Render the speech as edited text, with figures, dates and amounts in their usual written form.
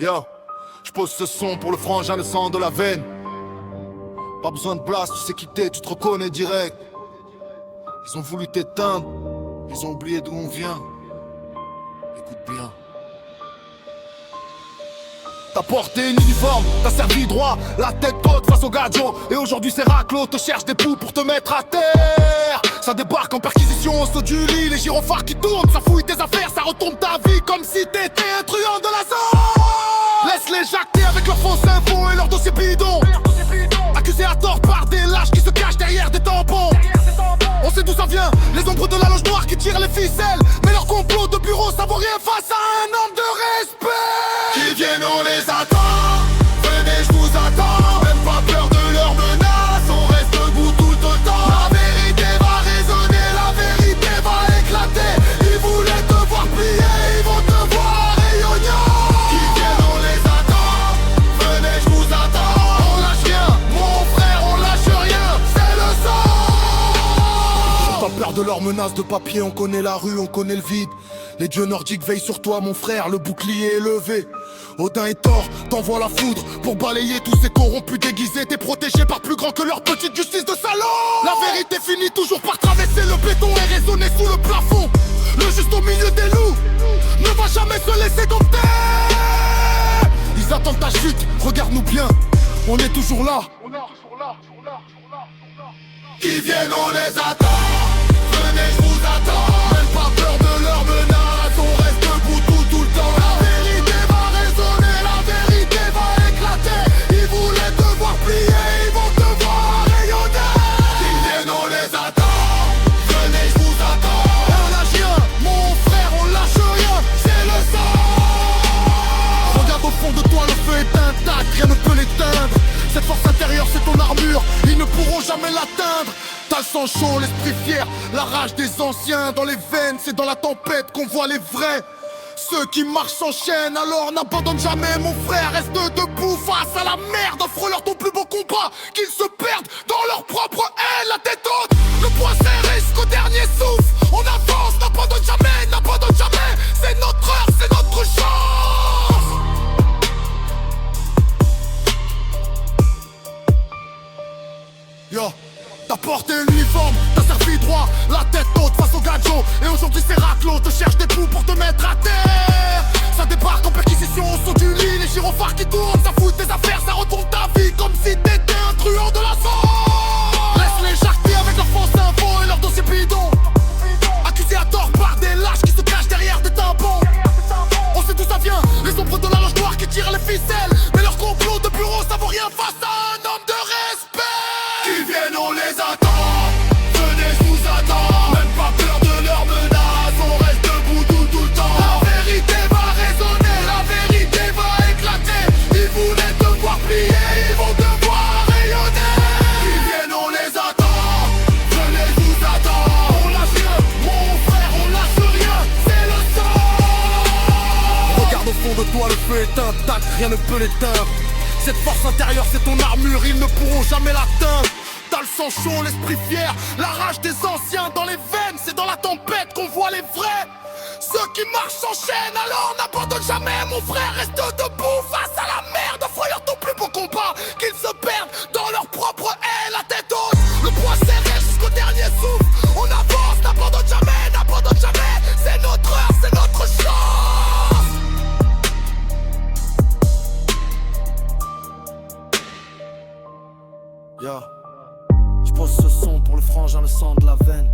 Yo, je pose ce son pour le frangin, le sang de la veine. Pas besoin de place, tu sais qui t'es, tu te reconnais direct. Ils ont voulu t'éteindre, ils ont oublié d'où on vient. Écoute bien. T'as porté une uniforme, t'as servi droit, la tête haute face au gadjo. Et aujourd'hui c'est raclo, te cherche des poux pour te mettre à terre. Ça débarque en perquisition au saut du lit, les gyrophares qui tournent, ça fouille tes affaires, ça retourne ta vie comme si t'étais un truand de la zone. Laisse-les jacter avec leurs fausses infos et leurs dossiers bidons. Accusés à tort par des lâches qui se cachent derrière des tampons. On sait d'où ça vient, les ombres de la loge noire qui tirent les ficelles. Mais leur complot de bureau ça vaut rien face à un homme de respect. Qui viennent, on les attend. Venez, je vous attends. Même pas peur de leurs menaces, on reste debout tout le temps. La vérité va résonner, la vérité va éclater. Ils voulaient te voir plier, ils vont te voir rayonner. Qui viennent, on les attend. Venez, je vous attends. On lâche rien, mon frère, on lâche rien. C'est le sang. J'ai pas peur de leurs menaces de papier, on connaît la rue, on connaît le vide. Les dieux nordiques veillent sur toi mon frère, le bouclier est levé. Odin est tort, t'envoies la foudre pour balayer tous ces corrompus déguisés. T'es protégé par plus grand que leur petite justice de salaud. La vérité finit toujours par traverser le béton et résonner sous le plafond. Le juste au milieu des loups ne va jamais se laisser dompter. Ils attendent ta chute, regarde-nous bien, on est toujours là. Qui viennent, on les attend. Venez, je vous attends. Même pas peur de leurs menaces, on reste debout tout le temps. La vérité va résonner, la vérité va éclater. Ils voulaient te voir plier, ils vont te voir rayonner. Qu'ils viennent, on les attend. Venez, je vous attends. On lâche rien, mon frère, on lâche rien. C'est le sang. Regarde au fond de toi, le feu est intact, rien ne peut l'éteindre. Cette force intérieure, c'est ton armure, ils ne pourront jamais l'atteindre. T'as le sang chaud, l'esprit fier, la rage des anciens dans les veines, c'est dans la tempête qu'on voit les vrais. Ceux qui marchent s'enchaînent, alors n'abandonne jamais mon frère. Reste debout face à la merde, offre-leur ton plus beau combat. Qu'ils se perdent dans leur propre haine, la tête haute, le poing serré jusqu'au dernier souffle. On avance, n'abandonne jamais, c'est notre heure, c'est notre chance. Yo, t'as porté l'uniforme, t'as servi droit, la tête haute face au gadjo. Et aujourd'hui c'est raclo, te cherche des poux pour te mettre à terre. Ça débarque en perquisition au saut du lit, les gyrophares qui tournent, ça fout tes affaires, ça retourne ta vie comme si t'étais un truand de la zone. Laisse-les jacter avec leurs fausses infos et leurs dossiers bidons. Accusés à tort par des lâches qui se cachent derrière des tampons. On sait d'où ça vient, les ombres de la loge noire qui tirent les ficelles. Mais leur complot de bureau ça vaut rien face à un homme de respect. Qu'ils viennent, on les attend. Venez, je vous attends. Même pas peur de leurs menaces, on reste debout tout le temps. La vérité va résonner, la vérité va éclater. Ils voulaient te voir plier, ils vont te voir rayonner. Qu'ils viennent, on les attend. Venez, je vous attends. On lâche rien, mon frère, on lâche rien. C'est le sang. Regarde au fond de toi, le feu est intact, rien ne peut l'éteindre. Cette force intérieure, c'est ton armure, ils ne pourront jamais l'atteindre. T'as le sang chaud, l'esprit fier, la rage des anciens dans les veines, c'est dans la tempête qu'on voit les vrais. Ceux qui marchent s'enchaînent, alors n'abandonne jamais, mon frère, reste debout face à la merde, offre-leur ton plus beau combat. Qu'ils se perdent dans leur propre haine, la tête haute, le poing serré jusqu'au dernier souffle. On avance, n'abandonne jamais, c'est notre heure, c'est notre chance. Yeah. Je pose ce son pour le frangin, le sang de la veine.